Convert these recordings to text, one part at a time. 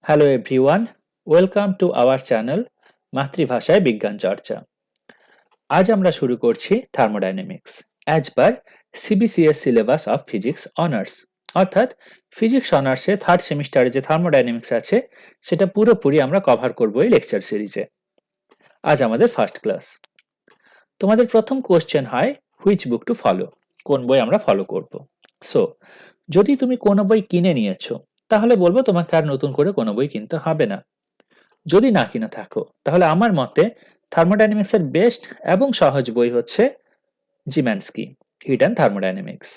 Hello everyone, welcome to our channel মাতৃভাষায় বিজ্ঞান চর্চা। আজ আমরা শুরু করছি thermodynamics as per CBCS syllabus of physics honours, অর্থাৎ ফিজিক্স অনার্সে থার্ড সেমিস্টারে যে থার্মোডাইনামিক্স আছে সেটা পুরোপুরি আমরা কভার করব এই লেকচার সিরিজে। আজ আমাদের ফার্স্ট ক্লাস। তোমাদের প্রথম কোশ্চেন হয় হুইচ বুক টু ফলো, কোন বই আমরা ফলো করব। সো যদি তুমি কোনো বই কিনে নিয়েছো তাহলে বলবো তোমাকে আর নতুন করে কোনো বই কিনতে হবে না। যদি না কিনে থাকো তাহলে আমার মতে থার্মোডাইনামিক্স এর বেস্ট এবং সহজ বই হচ্ছে জিম্যানস্কি হিট অ্যান্ড থার্মোডাইনামিক্স।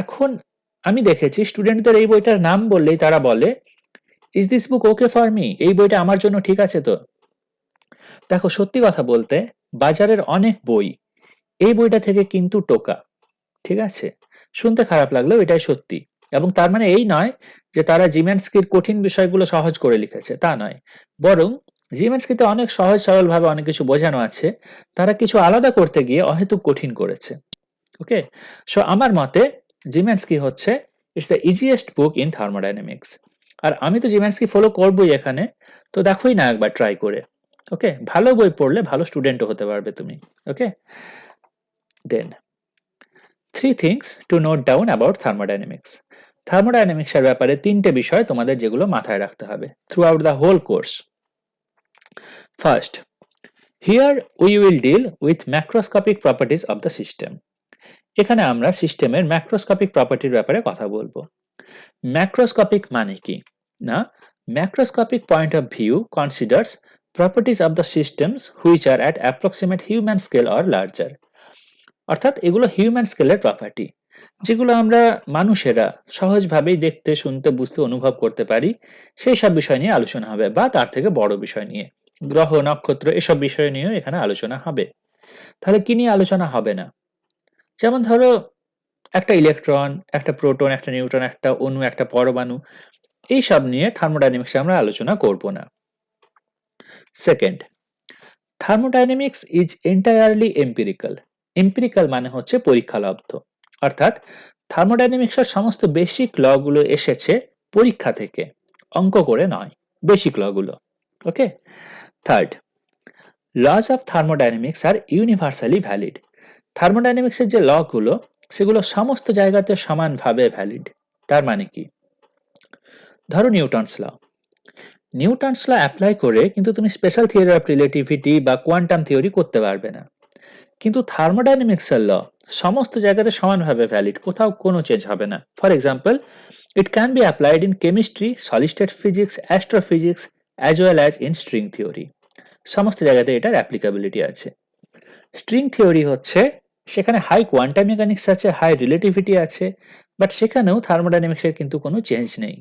এখন আমি দেখেছি স্টুডেন্টদের এই বইটার নাম বললেই তারা বলে, is this book okay for me, এই বইটা আমার জন্য ঠিক আছে তো? দেখো, সত্যি কথা বলতে বাজারের অনেক বই এই বইটা থেকে কিন্তু টোকা। ঠিক আছে, শুনতে খারাপ লাগলেও এটাই সত্যি। এবং তার মানে এই নয় যে তারা জিম্যানস্কির কঠিন বিষয়গুলো সহজ করে লিখেছে, তা নয়। বরং জিম্যানস্কিতে অনেক সহজ সরল ভাবে অনেক কিছু বোঝানো আছে, তারা কিছু আলাদা করতে গিয়ে অহেতুক কঠিন করেছে। ওকে, সো আমার মতে জিম্যানস্কি হচ্ছে it's the easiest book in thermodynamics. আর আমি তো জিম্যানস্কি ফলো করবোই এখানে, তো দেখোই না একবার ট্রাই করে। ওকে, ভালো বই পড়লে ভালো স্টুডেন্টও হতে পারবে তুমি। Okay, then three things to note down about thermodynamics. থার্মোডাইনামিক্সের ব্যাপারে তিনটে বিষয় তোমাদের যেগুলো মাথায় রাখতে হবে throughout the whole course. First, here we will deal with macroscopic properties of the system. এখানে আমরা সিস্টেমের ম্যাক্রোস্কোপিক প্রপার্টির ব্যাপারে কথা বলবো। ম্যাক্রোস্কোপিক মানে কি না, macroscopic point of view considers properties of the systems which are at approximate human scale or larger। অর্থাৎ এগুলো হিউম্যান স্কেলের প্রপার্টি, যেগুলো আমরা মানুষেরা সহজভাবেই দেখতে, শুনতে, বুঝতে, অনুভব করতে পারি। সেই সব বিষয় নিয়ে আলোচনা হবে, বা তার থেকে বড় বিষয় নিয়ে, গ্রহ, নক্ষত্র, এসব বিষয় নিয়েও এখানে আলোচনা হবে। তাহলে কি নিয়ে আলোচনা হবে না? যেমন ধরো একটা ইলেকট্রন, একটা প্রোটন, একটা নিউট্রন, একটা অণু, একটা পরমাণু, এই সব নিয়ে থার্মোডাইনামিক্সে আমরা আলোচনা করব না। Second, thermodynamics is entirely empirical. Empirical মানে হচ্ছে পরীক্ষালব্ধ, অর্থাৎ থার্মোডাইনামিক্সের সমস্ত বেসিক ল গুলো এসেছে পরীক্ষা থেকে, অঙ্ক করে নয়, বেসিক ল গুলো। Okay, third, laws of thermodynamics are universally valid. থার্মোডাইনামিক্সের যে ল গুলো সেগুলো সমস্ত জায়গাতে সমানভাবে ভ্যালিড। তার মানে কি? ধরো নিউটনস ল, নিউটনস ল অ্যাপ্লাই করে কিন্তু তুমি স্পেশাল থিওরি অফ রিলেটিভিটি বা কোয়ান্টাম থিওরি করতে পারবে না। কিন্তু থার্মোডাইনামিক্সের ল সমস্ত জায়গাতে সমানভাবে ভ্যালিড, কোথাও কোনো চেঞ্জ হবে না। For example, it can be applied in chemistry, solid state physics, astrophysics as well as in string theory. সমস্ত জায়গাতে এটার অ্যাপ্লিকেবিলিটি আছে। স্ট্রিং থিওরি হচ্ছে সেখানে হাই কোয়ান্টাম মেকানিক্স আছে, হাই রিলেটিভিটি আছে, বাট সেখানেও থার্মোডাইনামিক্সের কিন্তু কোনো চেঞ্জ নেই।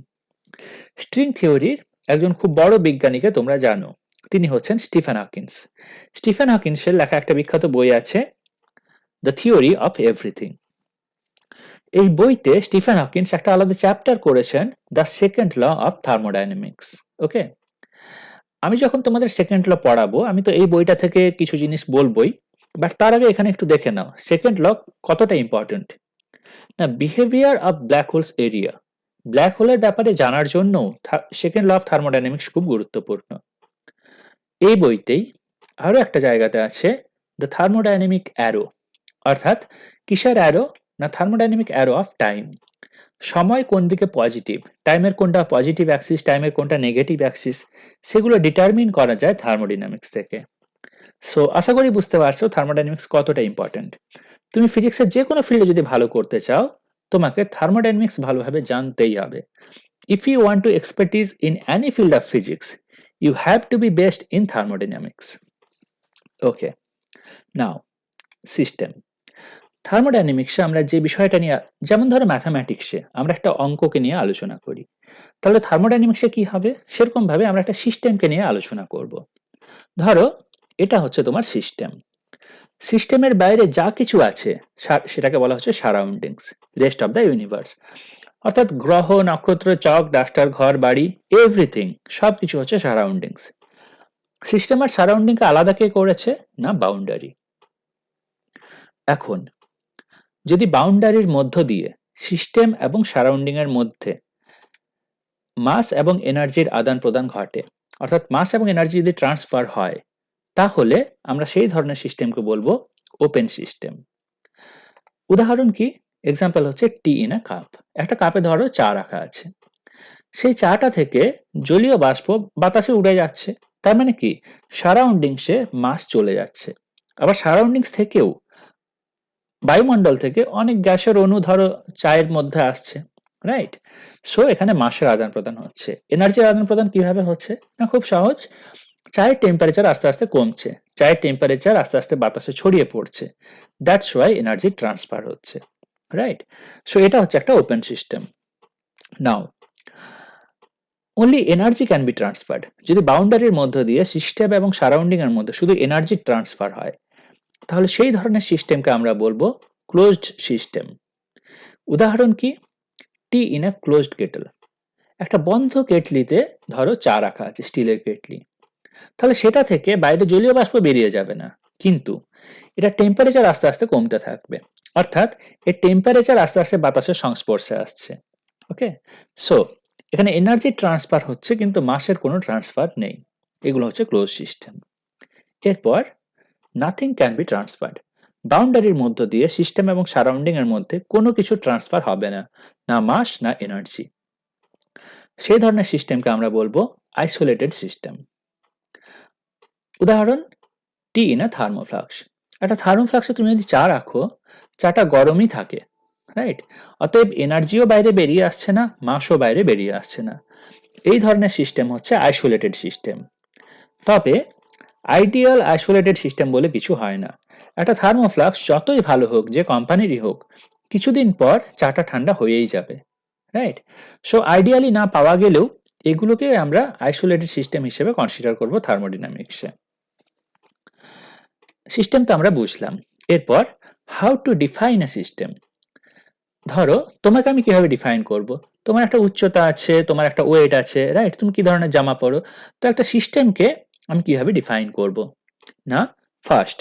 স্ট্রিং থিওরির একজন খুব বড় বিজ্ঞানীকে তোমরা জানো, তিনি হচ্ছেন স্টিফেন হকিন্স। স্টিফেন হকিন্সের লেখা একটা বিখ্যাত বই আছে, দ্য থিওরি অফ এভরিথিং। এই বইতে স্টিফেন হকিন্স একটা আলাদা চ্যাপ্টার করেছেন, the second law of thermodynamics. Okay, আমি যখন তোমাদের সেকেন্ড ল পড়াবো আমি তো এই বইটা থেকে কিছু জিনিস বলবোই, বাট তার আগে এখানে একটু দেখে নাও সেকেন্ড ল কতটা ইম্পর্টেন্ট। না, behaviour of black holes area, black হোলের ব্যাপারে জানার জন্য সেকেন্ড ল অফ থার্মোডাইনামিক্স খুব গুরুত্বপূর্ণ। এই বইতেই আরো একটা জায়গাতে আছে দ্য থার্মোডাইনামিক অ্যারো, অর্থাৎ কিসের অ্যারো? না, থার্মোডাইনামিক অ্যারো অফ টাইম। সময় কোন দিকে পজিটিভ, টাইমের কোনটা পজিটিভ অ্যাক্সিস, টাইমের কোনটা নেগেটিভ অ্যাক্সিস, সেগুলো ডিটারমিন করা যায় থার্মোডাইনামিক্স থেকে। সো আশা করি বুঝতে পারছো থার্মোডাইনামিক্স কতটা ইম্পর্টেন্ট। তুমি ফিজিক্সের যে কোনো ফিল্ডে যদি ভালো করতে চাও তোমাকে থার্মোডাইনামিক্স ভালোভাবে জানতেই হবে। If you want to expertise in any field of physics you have to be best in thermodynamics. Okay, now system. থার্মোডাইনামিক্সে আমরা যে বিষয়টা নিয়ে, যেমন ধরো ম্যাথামেটিক্সে আমরা একটা অঙ্ককে নিয়ে আলোচনা করি, তাহলে থার্মোডাইনামিক্সে কি হবে? সেরকম ভাবে আমরা একটা সিস্টেমকে নিয়ে আলোচনা করব। ধরো এটা হচ্ছে তোমার সিস্টেম, সিস্টেমের বাইরে যা কিছু আছে সেটাকে বলা হচ্ছে surroundings, rest of the universe. অর্থাৎ গ্রহ, নক্ষত্র, চক, ডাস্টার, ঘর, বাড়ি, এভরিথিং, সবকিছু হচ্ছে সারাউন্ডিংস। সিস্টেম আর সারাউন্ডিংকে আলাদা কে করেছে? না, বাউন্ডারি। এখন যদি বাউন্ডারির মধ্য দিয়ে সিস্টেম এবং সারাউন্ডিং এর মধ্যে মাস এবং এনার্জির আদান প্রদান ঘটে, অর্থাৎ মাস এবং এনার্জি যদি ট্রান্সফার হয়, তাহলে আমরা সেই ধরনের সিস্টেমকে বলবো ওপেন সিস্টেম। উদাহরণ কি? এক্সাম্পল হচ্ছে টি ইন আ কাপ। একটা কাপে ধরো চা রাখা আছে, সেই চাটা থেকে জলীয় বাষ্প বাতাসে উড়ে যাচ্ছে। তার মানে কি, সারাউন্ডিংসে মাস চলে যাচ্ছে। আবার সারাউন্ডিংস থেকেও, বায়ুমণ্ডল থেকে অনেক গ্যাসের অণু ধরো চায়ের মধ্যে আসছে, রাইট? সো এখানে মাসের আদান প্রদান হচ্ছে। এনার্জির আদান প্রদান কিভাবে হচ্ছে? না, খুব সহজ। চায়ের টেম্পারেচার আস্তে আস্তে কমছে, চায়ের টেম্পারেচার আস্তে আস্তে বাতাসে ছড়িয়ে পড়ছে, দ্যাটস ওয়াই এনার্জি ট্রান্সফার হচ্ছে, রাইট? সো এটা হচ্ছে একটা open system. Now, only energy can be transferred যদি বাউন্ডারির মধ্য দিয়ে সিস্টেম এবং সারাউন্ডিং এর মধ্যে শুধু এনার্জি ট্রান্সফার হয়, তাহলে সেই ধরনের সিস্টেমকে আমরা বলবো ক্লোজড সিস্টেম। উদাহরণ কি? টি ইন আ ক্লোজড কেটল। একটা বন্ধ কেটলিতে ধরো চা রাখা আছে, স্টিলের কেটলি, তাহলে সেটা থেকে বাইরে জলীয় বাষ্প বেরিয়ে যাবে না, কিন্তু এটা টেম্পারেচার আস্তে আস্তে কমতে থাকবে, অর্থাৎ এর টেম্পারেচার আস্তে আস্তে বাতাসের সংস্পর্শে আসছে। ওকে, সো এখানে এনার্জি ট্রান্সফার হচ্ছে কিন্তু মাসের কোনো ট্রান্সফার নেই। এগুলো হচ্ছে ক্লোজ সিস্টেম। এরপর নাথিং ক্যান বি ট্রান্সফার্ড। বাউন্ডারির মধ্য দিয়ে সিস্টেম এবং সারাউন্ডিং এর মধ্যে কোনো কিছু ট্রান্সফার হবে না, না মাস না এনার্জি। সেই ধরনের সিস্টেমকে আমরা বলবো আইসোলেটেড সিস্টেম। উদাহরণ টি ইন আ থার্মোফ্লাক্স। একটা থার্মোফ্লাক্সে তুমি যদি চা রাখো, চাটা গরমই থাকে, রাইট? অতএব এনার্জিও বাইরে বেরিয়ে আসছে না, মাসও বাইরে বেরিয়ে আসছে না। এই ধরনের সিস্টেম হচ্ছে আইসোলেটেড সিস্টেম। তবে আইডিয়াল আইসোলেটেড সিস্টেম বলে কিছু হয় না। একটা থার্মোফ্লাক্স যতই ভালো হোক, যে কোম্পানিরই হোক, কিছুদিন পর চাটা ঠান্ডা হয়েই যাবে, রাইট? সো আইডিয়ালি না পাওয়া গেলেও এগুলোকে আমরা আইসোলেটেড সিস্টেম হিসেবে কনসিডার করব থার্মোডাইনামিক্সে। সিস্টেম তো আমরা বুঝলাম। এরপর how to define a system. ধরো তোমাকে আমি কিভাবে ডিফাইন করব? তোমার একটা উচ্চতা আছে, তোমার একটা ওয়েট আছে, রাইট? তুমি কি ধরনের জামা পরো, তো একটা সিস্টেমকে আমি কিভাবে ডিফাইন করব? না, first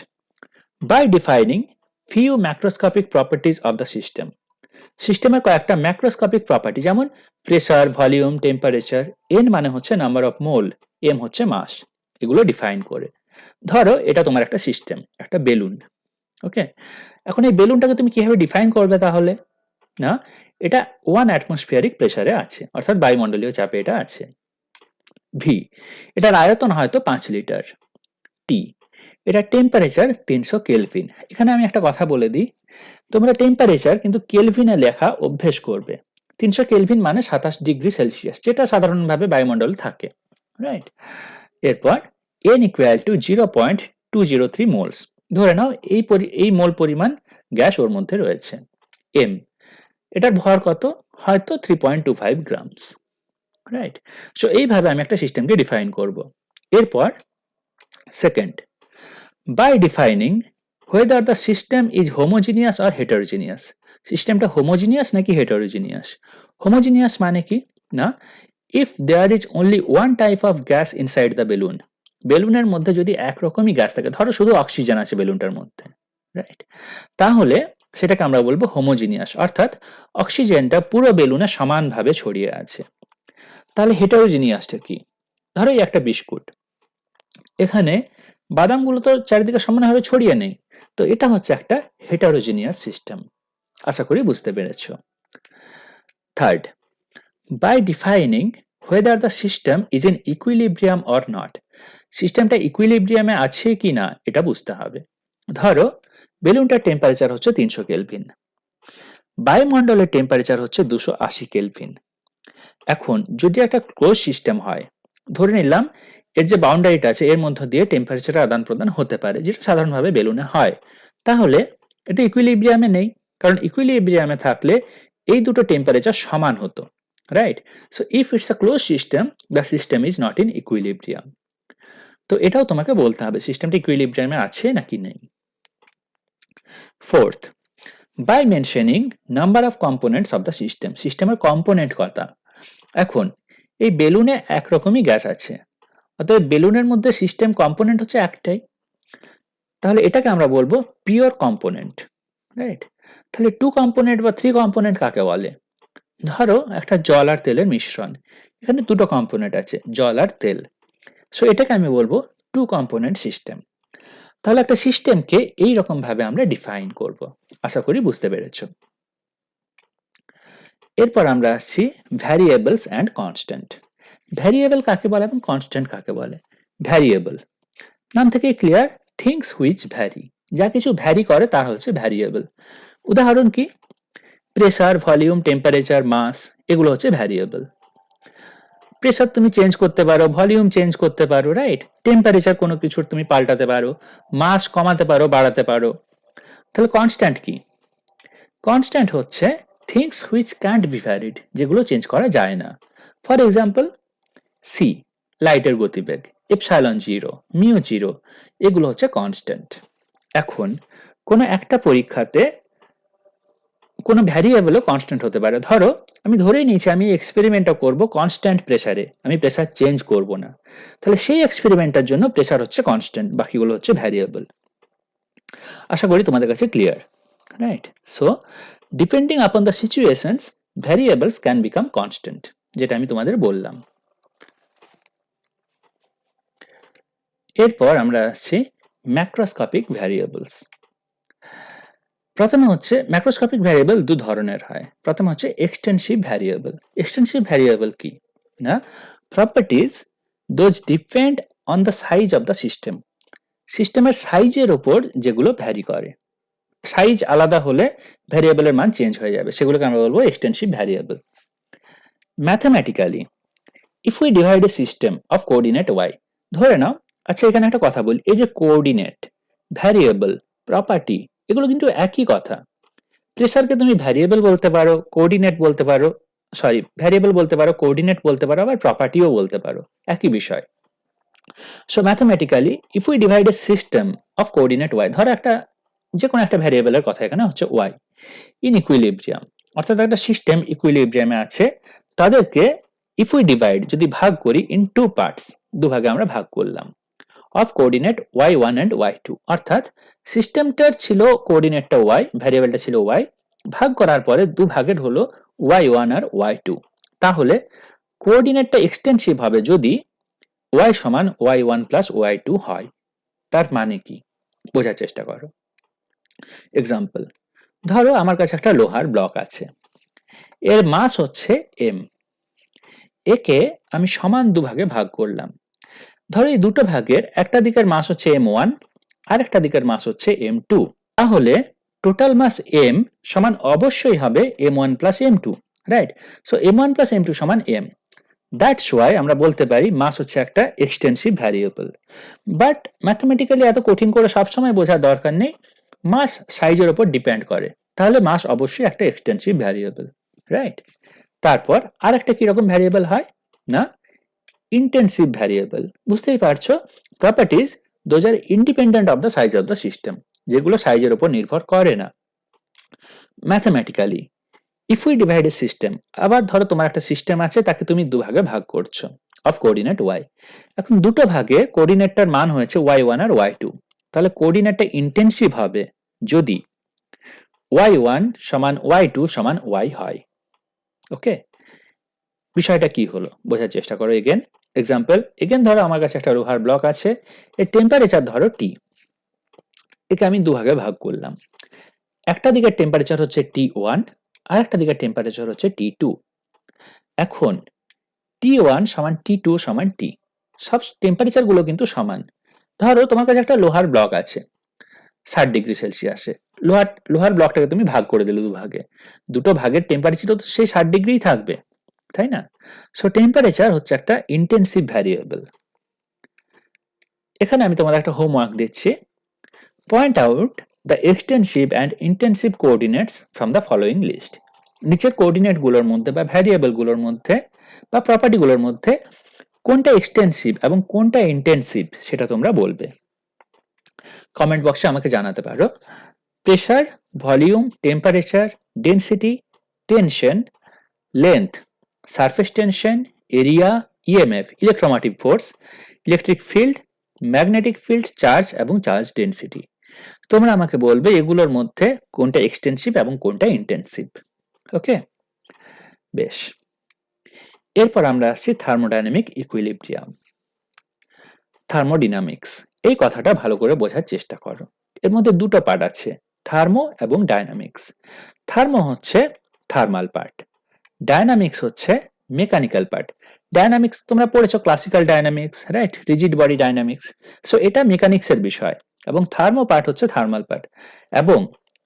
by defining few macroscopic properties of the system. সিস্টেমের কয়েকটা ম্যাক্রোস্কোপিক প্রপার্টি, যেমন প্রেসার, ভলিউম, টেম্পারেচার। এন মানে হচ্ছে নাম্বার অফ মোল, এম হচ্ছে মাস, এগুলো ডিফাইন করে। ধরো এটা তোমার একটা সিস্টেম, একটা বেলুন। ওকে, এখন এই বেলুনটাকে তুমি কিভাবে ডিফাইন করবে তাহলে? না, এটা 1 অ্যাটমসফিয়ারিক প্রেসারে আছে, অর্থাৎ বায়ুমণ্ডলীয় চাপে এটা আছে। ভি, এটার আয়তন হয়তো 5 লিটার। টি, এটা টেম্পারেচার 300 কেলভিন। এখানে আমি একটা কথা বলে দিই, তোমরা টেম্পারেচার কিন্তু কেলভিনে লেখা অভ্যেস করবে। 300 কেলভিন মানে 27 ডিগ্রি সেলসিয়াস, যেটা সাধারণভাবে বায়ুমণ্ডলে থাকে, রাইট? এরপর n ইকুয়াল টু 0.203 মোলস। ধরে নাও এই মোল পরিমাণ গ্যাস ওর মধ্যে রয়েছে। m, এটার ভর কত? হয়তো 3.25 গ্রামস, রাইট? সো এইভাবে আমি একটা সিস্টেমকে ডিফাইন করব। এরপর second, by defining whether the system is homogeneous or heterogeneous। সিস্টেমটা হোমোজিনিয়াস নাকি হেটারোজিনিয়াস। হোমোজিনিয়াস মানে কি? না, if there is only one type of gas inside the balloon, বেলুনের মধ্যে যদি একরকমই গ্যাস থাকে, ধরো শুধু অক্সিজেন আছে বেলুনটার মধ্যে, রাইট? তাহলে সেটাকে আমরা বলবো হোমোজিনিয়াস, অর্থাৎ অক্সিজেনটা পুরো বেলুনে সমানভাবে ছড়িয়ে আছে। তাহলে হেটারোজিনিয়াসটা কি? ধরো এই একটা বিস্কুট, এখানে বাদামগুলো তো চারিদিকে সমানভাবে ছড়িয়ে নেই, তো এটা হচ্ছে একটা হেটারোজিনিয়াস সিস্টেম। আশা করি বুঝতে পেরেছো। Third, by defining whether the system is in equilibrium or not। সিস্টেমটা ইকুইলিব্রিয়ামে আছে কি না এটা বুঝতে হবে। ধরো বেলুনটার টেম্পারেচার হচ্ছে 300 কেলভিন, বায়ুমণ্ডলের টেম্পারেচার হচ্ছে 280 কেলভিন। এখন যদি একটা ক্লোজ সিস্টেম হয়, ধরে নিলাম এর যে বাউন্ডারিটা আছে এর মধ্য দিয়ে টেম্পারেচার আদান প্রদান হতে পারে, যেটা সাধারণভাবে বেলুনে হয়, তাহলে এটা ইকুইলিব্রিয়ামে নেই, কারণ ইকুইলিব্রিয়ামে থাকলে এই দুটো টেম্পারেচার সমান হতো, right? So if it's a close system, the system is not in equilibrium. তো এটাও তোমাকে বলতে হবে সিস্টেমটা ইকুইলিব্রিয়ামে আছে নাকি নেই। Fourth, by mentioning number of components of the system. সিস্টেমের কম্পোনেন্ট কটা? এখন এই বেলুনে একরকমই গ্যাস আছে, অতএব বেলুনের মধ্যে সিস্টেম কম্পোনেন্ট হচ্ছে একটাই, তাহলে এটাকে আমরা বলবো পিওর কম্পোনেন্ট, রাইট? তাহলে 2 কম্পোনেন্ট বা 3 কম্পোনেন্ট কাকে বলে? ধরো একটা জল আর তেলের মিশ্রণ, এখানে দুটো কম্পোনেন্ট আছে, জল আর তেল। সো এটাকে আমি বলবো টু কম্পোনেন্ট সিস্টেম। তাহলে একটা সিস্টেমকে এই রকম ভাবে আমরা ডিফাইন করব। আশা করি বুঝতে পেরেছো। এরপর আমরা আসছি ভ্যারিয়েবলস অ্যান্ড কনস্ট্যান্ট। ভ্যারিয়েবল কাকে বলে এবং কনস্ট্যান্ট কাকে বলে? ভ্যারিয়েবল নাম থেকে ক্লিয়ার, থিংস হুইচ ভ্যারি, যা কিছু ভ্যারি করে তার হচ্ছে ভ্যারিয়েবল। উদাহরণ কি? প্রেসার, ভলিউম, টেম্পারেচার, মাস, এগুলো হচ্ছে ভ্যারিয়েবল। প্রেসার তুমি চেঞ্জ করতে পারো, ভলিউম চেঞ্জ করতে পারো, রাইট? টেম্পারেচার কোনো কিছুর তুমি পাল্টাতে পারো, মাস কমাতে পারো, বাড়াতে পারো। তাহলে কনস্ট্যান্ট কি? কনস্ট্যান্ট হচ্ছে things which can't B varied, যেগুলো চেঞ্জ করা যায় না। ফর এক্সাম্পল সি, লাইটের গতিবেগ, এপসাইলন জিরো, মিউ জিরো, এগুলো হচ্ছে কনস্ট্যান্ট। এখন কোনো একটা পরীক্ষাতে কোনো ভ্যারিয়েবলও কনস্ট্যান্ট হতে পারে। ধরো আমি ধরেই নিয়েছি আমি এক্সপেরিমেন্টটা করব কনস্ট্যান্ট প্রেসারে, আমি প্রেসার চেঞ্জ করব না, তাহলে সেই এক্সপেরিমেন্টের জন্য প্রেসার হচ্ছে কনস্ট্যান্ট, বাকিগুলো হচ্ছে ভ্যারিয়েবল। আশা করি তোমাদের কাছে clear, right? So depending upon the situations variables can become constant, যেটা আমি তোমাদের বললাম। এরপর আমরা আসছি ম্যাক্রোস্কোপিক ভ্যারিয়েবলস। প্রথমে হচ্ছে ম্যাক্রোস্কোপিক ভ্যারিয়েবল দু ধরনের হয়। প্রথম হচ্ছে এক্সটেনসিভ ভ্যারিয়েবল। এক্সটেনসিভ ভ্যারিয়েবল কি না? Properties those depend on the size of the system. সিস্টেমের সাইজের উপর যেগুলো ভ্যারি করে, সাইজ আলাদা হলে ভ্যারিয়েবলের মান চেঞ্জ হয়ে যাবে, সেগুলোকে আমরা বলবো extensive variable. Mathematically if we divide a system of coordinate y, ধরে নাও, আচ্ছা এখানে একটা কথা বলি, এই যে কোঅর্ডিনেট, ভ্যারিয়েবল, প্রপার্টি, এগুলো কিন্তু একই কথা। প্রেসারকে তুমি ভ্যারিয়েবল বলতে পারো, কোঅর্ডিনেট বলতে পারো, সরি ভ্যারিয়েবল বলতে পারো, কোঅর্ডিনেট বলতে পারো, আবার প্রপার্টিও বলতে পারো, একই বিষয়। So mathematically if we divide a system of coordinate Y, ধরো একটা যে কোনো একটা ভ্যারিয়েবলের কথা এখানে হচ্ছে ওয়াই, ইন ইকুইলিব্রিয়াম, অর্থাৎ একটা সিস্টেম ইকুইলিব্রিয়ামে আছে, তাদেরকে ইফ উই ডিভাইড, যদি ভাগ করি, ইন টু পার্টস, দুভাগে আমরা ভাগ করলাম, of coordinate y1 and y2, অর্থাৎ সিস্টেমটার ছিল কোঅর্ডিনেটটা y, ভ্যারিয়েবলটা ছিল y, ভাগ করার পরে দু ভাগের হলো y1 আর y2। তাহলে কোঅর্ডিনেটটা এক্সটেনসিভ হবে যদি y সমান y1 প্লাস y2 হয়। তার মানে কি বোঝার চেষ্টা করো। এক্সাম্পল, ধরো আমার কাছে একটা লোহার ব্লক আছে, এর মাস হচ্ছে m, একে আমি সমান দুভাগে ভাগ করলাম। ধরো এই দুটো ভাগের একটা দিকের মাস হচ্ছে m1 আর একটা দিকের মাস হচ্ছে m2, তাহলে টোটাল মাস m সমান অবশ্যই হবে m1 plus m2, right? So m1 plus m2 সমান m। দ্যাটস ওয়াই আমরা বলতে পারি মাস হচ্ছে একটা এক্সটেনসিভ ভ্যারিয়েবল। বাট ম্যাথমেটিক্যালি এত কঠিন করে সবসময় বোঝার দরকার নেই, মাস সাইজের উপর ডিপেন্ড করে, তাহলে মাস অবশ্যই একটা এক্সটেনসিভ ভ্যারিয়েবল, রাইট? তারপর আর একটা কিরকম ভ্যারিয়েবল হয় না? Intensive variable. বুঝতেই পারছো, properties those are independent of the size of the system, যেগুলো সাইজের উপর নির্ভর করে না। Mathematically if we divide a system, আবার ধরো তোমার একটা সিস্টেম আছে, তাকে তুমি দুভাগে ভাগ করছো অফ কোঅর্ডিনেট ওয়াই। এখন দুটো ভাগে কোঅর্ডিনেটটার মান হয়েছে y1 আর y2, তাহলে কোঅর্ডিনেটটা ইন্টেন্সিভ হবে যদি y1 সমান y2 সমান y হয়। ওকে, বিষয়টা কি হলো বোঝার চেষ্টা করো। এগেন এক্সাম্পল, এগেন ধরো আমার কাছে একটা লোহার ব্লক আছে, এর টেম্পারেচার ধরো T, একে আমি দুভাগে ভাগ করলাম। একটা দিকের টেম্পারেচার হচ্ছে T1 আর একটা দিকের টেম্পারেচার হচ্ছে T2। এখন T1 সমান T2 সমান T, সব টেম্পারেচার গুলো কিন্তু সমান। ধরো তোমার কাছে একটা লোহার ব্লক আছে 60°C, লোহার ব্লকটাকে তুমি ভাগ করে দিলে দুভাগে, দুটো ভাগের টেম্পারেচার তো সেই 60° থাকবে, তাই না? সো টেম্পারেচার হচ্ছে একটা ইন্টেন্সিভ ভ্যারিয়েবল। এখানে আমি তোমাদের একটা হোমওয়ার্ক দিচ্ছি, point out the extensive and intensive coordinates from the following list. নিচের কোঅর্ডিনেট গুলোর মধ্যে বা ভ্যারিয়েবল গুলোর মধ্যে বা প্রপার্টি গুলোর মধ্যে কোনটা এক্সটেন্সিভ এবং কোনটা ইন্টেন্সিভ সেটা তোমরা বলবে। কমেন্ট বক্সে আমাকে জানাতে পারো। Pressure, volume, temperature, density, tension, length, surface tension, area, EMF, electromotive force, electric field, magnetic field, charge এবং চার্জ ডেনসিটি। তোমরা আমাকে বলবে এগুলোর মধ্যে কোনটা এক্সটেন্সিভ এবং কোনটা ইন্টেন্সিভ। ওকে, বেশ, এরপর আমরা আসছি থার্মোডাইনামিক ইকুইলিব্রিয়াম। থার্মোডিনামিক্স, এই কথাটা ভালো করে বোঝার চেষ্টা করো। এর মধ্যে দুটো পার্ট আছে, থার্মো এবং ডায়নামিক্স। থার্মো হচ্ছে থার্মাল পার্ট, ডায়নামিক্স হচ্ছে মেকানিক্যাল পার্ট। ডায়নামিক্স তোমরা পড়েছো classical dynamics, right, rigid body dynamics. So এটা মেকানিক্সের বিষয়, এবং থার্মো পার্ট হচ্ছে থার্মাল পার্ট। এবং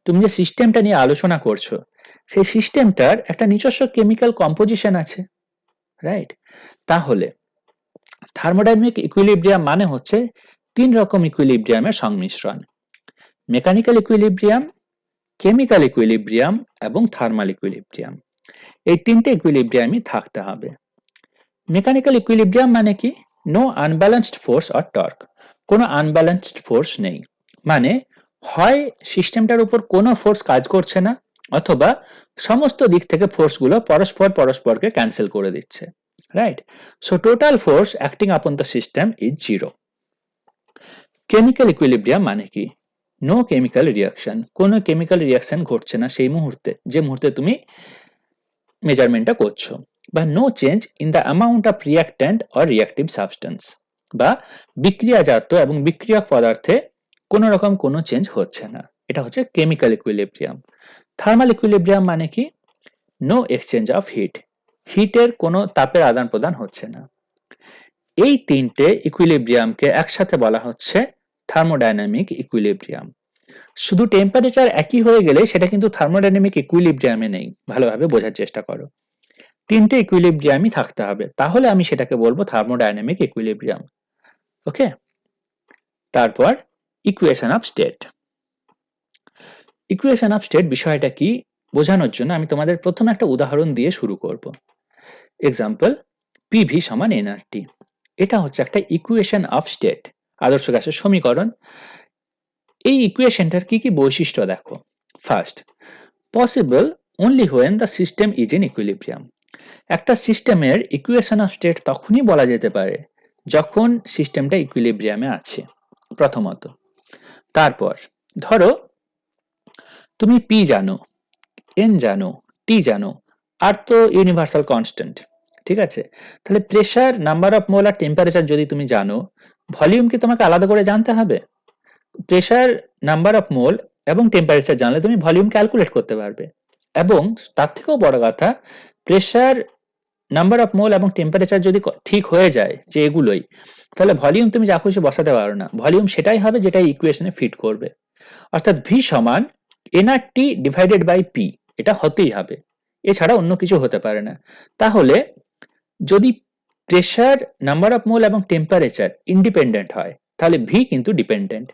তুমি যে সিস্টেমটা নিয়ে আলোচনা করছো, সেই সিস্টেমটার একটা নিজস্ব কেমিক্যাল কম্পোজিশন আছে, রাইট। তাহলে থার্মোডাইনামিক ইকুইলিব্রিয়াম মানে হচ্ছে তিন রকম ইকুইলিব্রিয়ামের সংমিশ্রণ: মেকানিক্যাল ইকুইলিব্রিয়াম, কেমিক্যাল ইকুইলিব্রিয়াম এবং থার্মাল ইকুইলিব্রিয়াম। এই তিনটে ইকুইলিব্রিয়ামই থাকতে হবে। মেকানিক্যাল ইকুইলিব্রিয়াম মানে কি? No unbalanced force or torque, কোনো আনব্যালেন্সড ফোর্স নেই। মানে হয় সিস্টেমটার উপর কোনো ফোর্স কাজ করছে না, অথবা সমস্ত দিক থেকে ফোর্সগুলো পরস্পরকে ক্যান্সেল করে দিচ্ছে, right. So total force acting upon the system is zero. Chemical equilibrium মানে কি? নো কেমিক্যাল রিয়াকশন, কোনো কেমিক্যাল রিয়াকশন ঘটছে না সেই মুহূর্তে, যে মুহূর্তে তুমি মেজারমেন্টটা করছো, বা no change in the amount of reactant or reactive substance, বা বিক্রিয়াজাত এবং বিক্রিয়ক পদার্থে কোনো রকম কোনো চেঞ্জ হচ্ছে না। এটা হচ্ছে কেমিক্যাল ইকুইলিব্রিয়াম। থার্মাল ইকুইলিব্রিয়াম মানে কি? নো এক্সচেঞ্জ অফ হিট, হিটের কোনো তাপের আদান প্রদান হচ্ছে না। এই তিনটে ইকুইলিব্রিয়ামকে একসাথে বলা হচ্ছে থার্মোডাইনামিক ইকুইলিব্রিয়াম। শুধু টেম্পারেচার একই হয়ে গেলে সেটা কিন্তু থার্মোডাইনামিক ইকুইলিব্রিয়ামে নেই, ভালোভাবে বোঝার চেষ্টা করো। তিনটে ইকুইলিব্রিয়ামই থাকতে হবে, তাহলে আমি সেটাকে বলবো থার্মোডাইনামিক ইকুইলিব্রিয়াম। ওকে, তারপর equation of state. Equation of state বিষয়টা কি বোঝানোর জন্য আমি তোমাদের প্রথমে একটা উদাহরণ দিয়ে শুরু করব। এক্সাম্পল, পিভি সমান এনআরটি। এটা হচ্ছে একটা ইকুয়েশন অফ স্টেট, আদর্শ গ্যাসের সমীকরণ। এই ইকুয়েশনটার কি কি বৈশিষ্ট্য দেখো। First, possible only when the system is in equilibrium. একটা সিস্টেমের ইকুয়েশন অফ স্টেট তখনই বলা যেতে পারে যখন সিস্টেমটা ইকুইলিব্রিয়ামে আছে, প্রথমত। তারপর ধরো তুমি পি জানো, এন জানো, টি জানো, আর তো ইউনিভার্সাল কনস্ট্যান্ট, ঠিক আছে। তাহলে প্রেসার, নাম্বার অফ মোল আর টেম্পারেচার যদি তুমি জানো, ভলিউম কি তোমাকে আলাদা করে জানতে হবে? প্রেসার, নাম্বার অফ মোল এবং টেম্পারেচার জানলে তুমি ভলিউম ক্যালকুলেট করতে পারবে। এবং তার থেকেও বড় কথা, প্রেসার, নাম্বার অফ মোল এবং টেম্পারেচার যদি ঠিক হয়ে যায় যে এগুলোই, তাহলে ভলিউম তুমি যা খুশি বসাতে পারো না, ভলিউম সেটাই হবে যেটা ইকুয়েশনে ফিট করবে। অর্থাৎ ভি সমান এনআরটি ডিভাইডেড বাই পি, এটা হতেই হবে, এছাড়া অন্য কিছু হতে পারে না। তাহলে যদি প্রেসার, নাম্বার অফ মোল এবং টেম্পারেচার ইন্ডিপেন্ডেন্ট হয়, তাহলে ভি কিন্তু ডিপেন্ডেন্ট,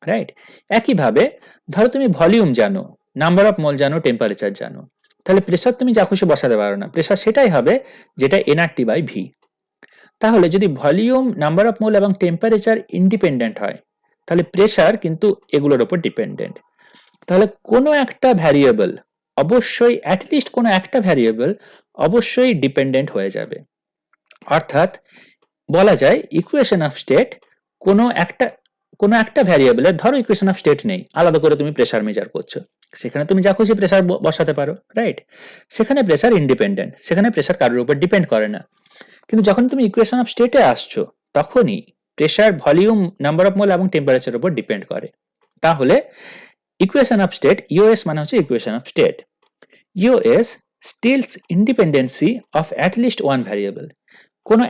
রাইট। একইভাবে ধরো তুমি ভলিউম জানো, নাম্বার অফ মোল জানো, টেম্পারেচার জানো, তাহলে প্রেসার তুমি যা খুশি বসাতে পারো না, প্রেসার সেটাই হবে যেটা এনআরটি বাই ভি। তাহলে যদি ভলিউম, নাম্বার অফ মোল এবং টেম্পারেচার ইন্ডিপেন্ডেন্ট হয়, তাহলে প্রেসার কিন্তু এগুলোর উপর ডিপেন্ডেন্ট। তাহলে কোনো একটা ভ্যারিয়েবল অবশ্যই, অ্যাটলিস্ট কোনো একটা ভ্যারিয়েবল অবশ্যই ডিপেন্ডেন্ট হয়ে যাবে। অর্থাৎ বলা যায় ইকুয়েশন অফ স্টেট কোনো একটা ভ্যারিয়েবলের, ধরো ইকুয়েশন অফ স্টেট নেই, আলাদা করে তুমি প্রেসার মেজার করছো, সেখানে তুমি যা খুশি প্রেসার বসাতে পারো, রাইট। সেখানে প্রেসার ইন্ডিপেন্ডেন্ট, সেখানে প্রেসার কারোর উপর ডিপেন্ড করে না। কিন্তু যখন তুমি ইকুয়েশন অফ স্টেটে আসছো, তখনই প্রেসার, ভলিউম, নাম্বার অফ মোল এবং টেম্পারেচার উপর ডিপেন্ড করে। তাহলে ইকুয়েশন অফ স্টেট, ইওএস মানে হচ্ছে equation of state. EOS stills independency of at least one variable, কোনো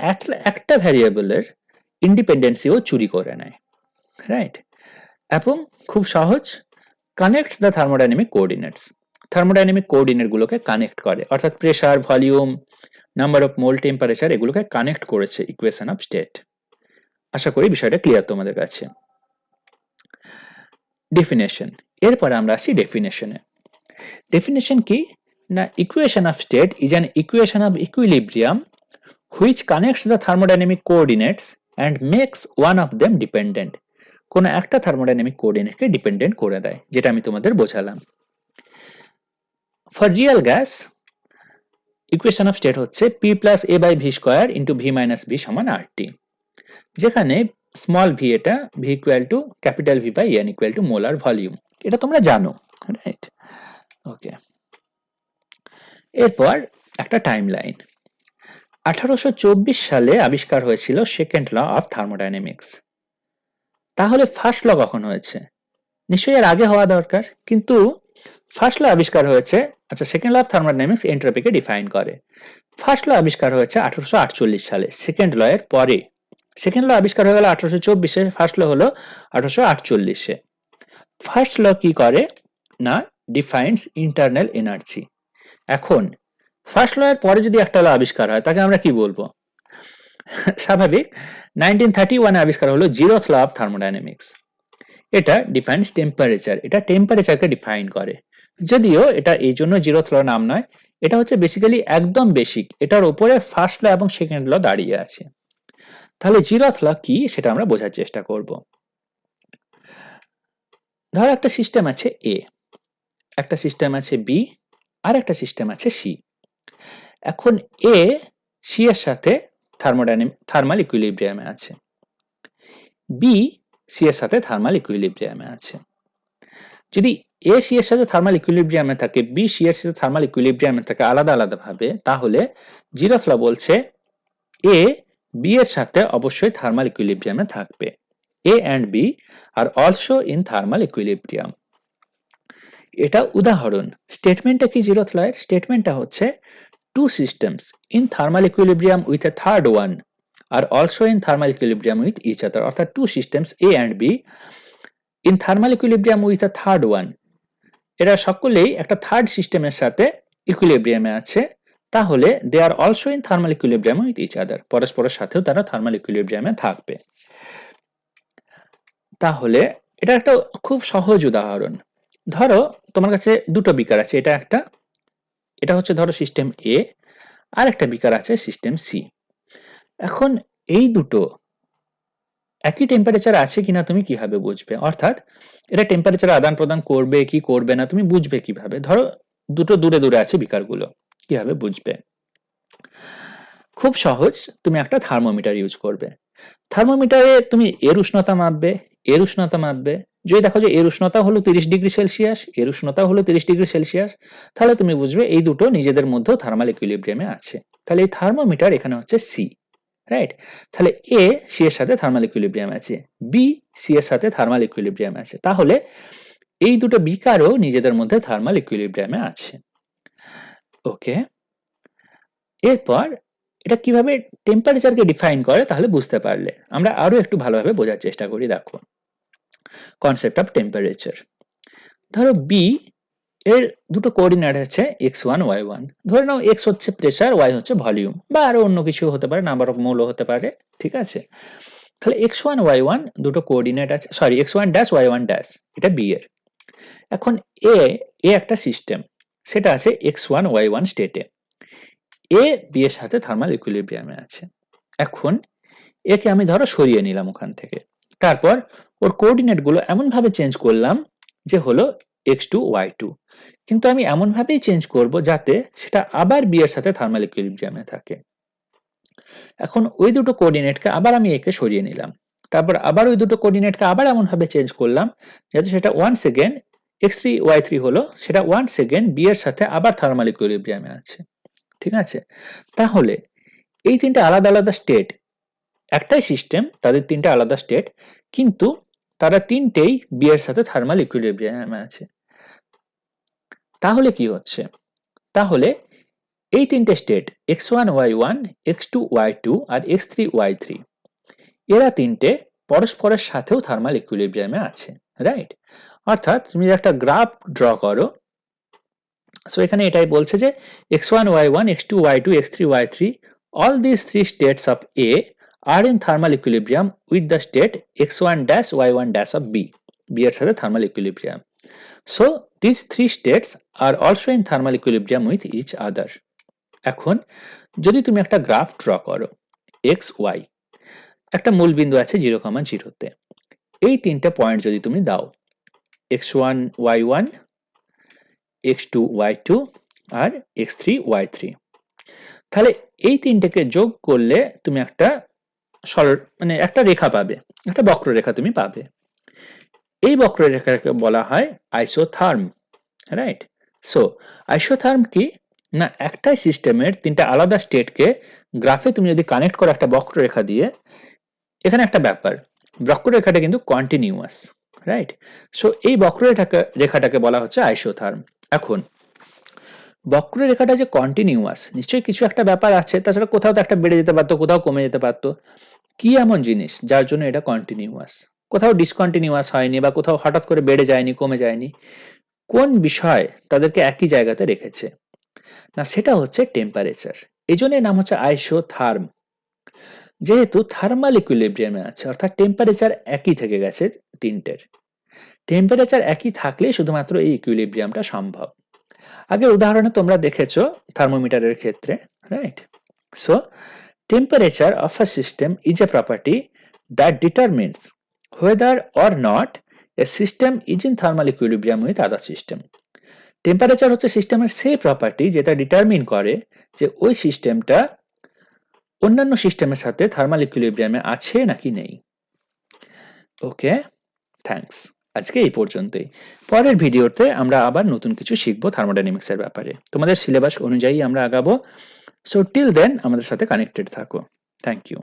একটা ভ্যারিয়েবলের ইন্ডিপেন্ডেন্সিও চুরি করে নেয়, রাইট। এবং খুব সহজ, connects the thermodynamic coordinates, thermodynamic coordinate গুলোকে কানেক্ট করে, অর্থাৎ pressure, volume, number of mole, temperature এগুলোকে কানেক্ট করেছে ইকুয়েশন অফ স্টেট। আশা করি বিষয়টা ক্লিয়ার তোমাদের কাছে। ডেফিনেশন, এরপরে আমরা আসি ডেফিনেশনে। ডেফিনেশন কি না, equation of state is an equation of equilibrium which connects the thermodynamic coordinates and makes one of them dependent, কোন একটা থার্মোডাইনামিক কোঅর্ডিনেটকে ডিপেন্ডেন্ট করে দেয়, যেটা আমি তোমাদের বোঝালাম। For real gas, equation of state হচ্ছে p plus a by v square into v minus b সমান RT, যেখানে স্মল v এটা v equal to capital V by n equal to molar volume, এটা তোমরা জানো, রাইট। ওকে, এরপর একটা timeline. 1824 সালে আবিষ্কার হয়েছিল সেকেন্ড ল অফ থার্মোডাইনামিক্স। তাহলে ফার্স্ট ল কখন হয়েছে? নিশ্চয়ই এর আগে হওয়া দরকার, কিন্তু ফার্স্ট ল আবিষ্কার হয়েছে, আচ্ছা, সেকেন্ড ল অফ থার্মোডাইনামিক্স এন্ট্রপিকে ডিফাইন করে। ফার্স্ট ল আবিষ্কার হয়েছে 1848 সালে, সেকেন্ড ল এর পরে। সেকেন্ড ল আবিষ্কার হয়ে গেল 1824-এ, ফার্স্ট ল হলো 1848-এ। ফার্স্ট ল কি করে না, ডিফাইন্স ইন্টারনাল এনার্জি। এখন ফার্স্ট ল এর পরে যদি একটা ল আবিষ্কার হয় তাকে আমরা কি বলবো? স্বাভাবিক, 1931-এ আবিষ্কার হলো জিরোথ ল অফ থার্মোডাইনামিক্স। এটা ডিফাইন্স টেম্পারেচার, এটা টেম্পারেচারকে ডিফাইন করে। যদিও এটা এই জন্য জিরোথ ল নাম নয়, এটা হচ্ছে বেসিক্যালি একদম বেসিক, এটার উপরে ফার্স্ট ল এবং সেকেন্ড ল দাঁড়িয়ে আছে। তাহলে জিরোথ ল কি সেটা আমরা বোঝার চেষ্টা করব। ধর একটা সিস্টেম আছে এ, একটা সিস্টেম আছে বি, আর একটা সিস্টেম আছে সি। এখন এ সি এর সাথে থার্মাল ইকুইলিব্রিয়ামে আছে, বি সি এর সাথে থার্মাল ইকুইলিব্রিয়ামে আছে। যদি এ সি এর সাথে থার্মাল ইকুইলিব্রিয়ামে থাকে, বি সি এর সাথে থার্মাল ইকুইলিব্রিয়ামে থাকে আলাদা আলাদা ভাবে, তাহলে জিরোথ ল বলছে এ বি এর সাথে অবশ্যই থার্মাল ইকুইলিব্রিয়ামে থাকবে। A and B are also in thermal equilibrium. এটা উদাহরণ। স্টেটমেন্টটা কি জিরোথ ল এর? স্টেটমেন্টটা হচ্ছে two systems in thermal equilibrium with a third one are also in thermal equilibrium with each other, অর্থাৎ two systems A and B in thermal equilibrium with a third one, এরা সকলেই একটা third সিস্টেমের সাথে ইকুইলিব্রিয়ামে আছে, তাহলে they are also in thermal equilibrium with each other, পরস্পরের সাথেও তারা থার্মাল ইকুইলিব্রিয়ামে থাকবে। তাহলে এটা একটা খুব সহজ উদাহরণ। ধরো তোমার কাছে দুটো বিকার আছে, এটা হচ্ছে ধরো সিস্টেম এ, আর একটা বিকার আছে সিস্টেম সি। এখন এই দুটো একই টেম্পারেচার আছে কিনা তুমি কিভাবে বুঝবে? অর্থাৎ এটা টেম্পারেচার আদান প্রদান করবে কি করবে না তুমি বুঝবে কিভাবে? ধরো দুটো দূরে দূরে আছে বিকারগুলো, কিভাবে বুঝবে? খুব সহজ, তুমি একটা থার্মোমিটার ইউজ করবে। থার্মোমিটারে তুমি এর উষ্ণতা মাপবে, এর উষ্ণতা মাপবে। যদি দেখো যে এর উষ্ণতা হলো 30 ডিগ্রি সেলসিয়াস, এর উষ্ণতা হলো 30 ডিগ্রি সেলসিয়াস, তাহলে তুমি বুঝবে এই দুটো নিজেদের মধ্যে থার্মাল ইকুইলিব্রিয়ামে আছে। তাহলে এই থার্মোমিটার এখানে হচ্ছে সি, রাইট? তাহলে এ সি এর সাথে থার্মাল ইকুইলিব্রিয়াম আছে, বি সি এর সাথে থার্মাল ইকুইলিব্রিয়াম আছে, তাহলে এই দুটো বিকারও নিজেদের মধ্যে থার্মাল ইকুইলিব্রিয়ামে আছে। ওকে, এরপর এটা কিভাবে টেম্পারেচারকে ডিফাইন করে তাহলে বুঝতে পারলে। আমরা আরো একটু ভালোভাবে বোঝার চেষ্টা করি। দেখো, কনসেপ্ট অফ টেম্পারেচার। ধরো বি এর দুটো কোঅর্ডিনেট আছে x1 y1। ধরে নাও x হচ্ছে প্রেসার, y হচ্ছে ভলিউম, বা আরো অন্য কিছু হতে পারে, নাম্বার অফ মোলও হতে পারে, ঠিক আছে? তাহলে x1 y1 দুটো কোঅর্ডিনেট আছে, sorry x1 dash y1 dash, এটা বি এর। এখন এ একটা সিস্টেম, সেটা আছে x1 y1 স্টেটে। এ বি এর সাথে থার্মাল ইকুইলিব্রিয়ামে আছে। এখন একে আমি ধরো সরিয়ে নিলাম ওখান থেকে, তারপর ওর কোঅর্ডিনেট গুলো এমন ভাবে চেঞ্জ করলাম যে হলো x2 y2, কিন্তু আমি এমন ভাবেই চেঞ্জ করব যাতে সেটা আবার বি এর সাথে থার্মাল ইকুইলিব্রিয়ামে থাকে। এখন ওই দুটো কোঅর্ডিনেটকে আবার আমি একে সরিয়ে নিলাম, তারপর আবার ওই দুটো কোঅর্ডিনেটকে আবার এমন ভাবে চেঞ্জ করলাম যাতে সেটা ওয়ান সেকেন্ড x3 y3 হলো, সেটা ওয়ান সেকেন্ড বি এর সাথে আবার থার্মাল ইকুইলিব্রিয়ামে আছে, ঠিক আছে? তাহলে এই তিনটা আলাদা আলাদা স্টেট, একটাই সিস্টেম, তাদের তিনটা আলাদা স্টেট, কিন্তু তারা তিনটেই বি এর সাথে থার্মাল ইকুইলিব্রিয়ামে আছে। তাহলে কি হচ্ছে? তাহলে এই তিনটে state x1 y1 x2 y2 আর x3 y3, এরা তিনটে পরস্পরের সাথেও থার্মাল ইকুইলিব্রিয়ামে আছে, রাইট? অর্থাৎ তুমি একটা গ্রাফ ড্র করো, সো এখানে এটাই বলছে যে x1 y1 x2 y2 x3 y3 all these three states of A are in thermal equilibrium with the state x1 dash y1 dash of B, B এর সাথে thermal equilibrium. So these three states are also in thermal equilibrium with each other. এখন যদি তুমি একটা graph draw করো x y, একটা মূল বিন্দু আছে 0,0 তে, এই তিনটে পয়েন্ট যদি তুমি দাও x1 y1 x2 y2 আর x3 y3, তাহলে এই তিনটাকে যোগ করলে তুমি একটা মানে একটা রেখা পাবে, একটা বক্ররেখা তুমি পাবে। এই বক্ররেখাকে বলা হয় আইসোথার্ম, রাইট? সো আইসোথার্ম কি? না, একটাই সিস্টেমের তিনটা আলাদা স্টেটকে গ্রাফে তুমি যদি কানেক্ট করো একটা বক্ররেখা দিয়ে, এখানে একটা ব্যাপার, বক্ররেখাটা কিন্তু কন্টিনিউয়াস, রাইট? সো এই রেখাটাকে বলা হচ্ছে আইসোথার্ম। এখন বক্ররেখাটা যে কন্টিনিউয়াস, নিশ্চয়ই কিছু একটা ব্যাপার আছে, তাছাড়া কোথাও তো একটা বেড়ে যেতে পারতো, কোথাও কমে যেতে পারতো। কি এমন জিনিস যার জন্য এটা কন্টিনিউয়াস? কোথাও ডিসকন্টিনিউয়াস হয়নি বা কোথাও হঠাৎ করে বেড়ে যায়নি, কমে যায়নি। কোন বিষয় তাদেরকে একই জায়গাতে রেখেছে? না, সেটা হচ্ছে টেম্পারেচার। এই জন্য নাম হচ্ছে আইসোথার্ম। যেহেতু থার্মাল ইকুইলিব্রিয়ামে আছে, অর্থাৎ টেম্পারেচার একই থেকে গেছে তিনটের। টেম্পারেচার একই থাকলেই শুধুমাত্র এই ইকুইলিব্রিয়ামটা সম্ভব। আগের উদাহরণে তোমরা দেখেছো থার্মোমিটারের ক্ষেত্রে, right? So temperature of a system is a property that determines whether or not a system is in thermal equilibrium with other system. Temperature হচ্ছে সিস্টেমের সেই প্রপার্টি যেটা ডিটারমিন করে যে ওই সিস্টেমটা অন্যান্য সিস্টেমের সাথে থার্মাল ইকুইলিব্রিয়ামে আছে নাকি নেই। ওকে, থ্যাঙ্কস। আজকে এই পর্যন্তই। পরের ভিডিওতে আমরা আবার নতুন কিছু শিখবো থার্মোডাইনামিক্সের ব্যাপারে। তোমাদের সিলেবাস অনুযায়ী আমরা আগাবো। সো টিল দেন আমাদের সাথে কানেক্টেড থাকো। Thank you.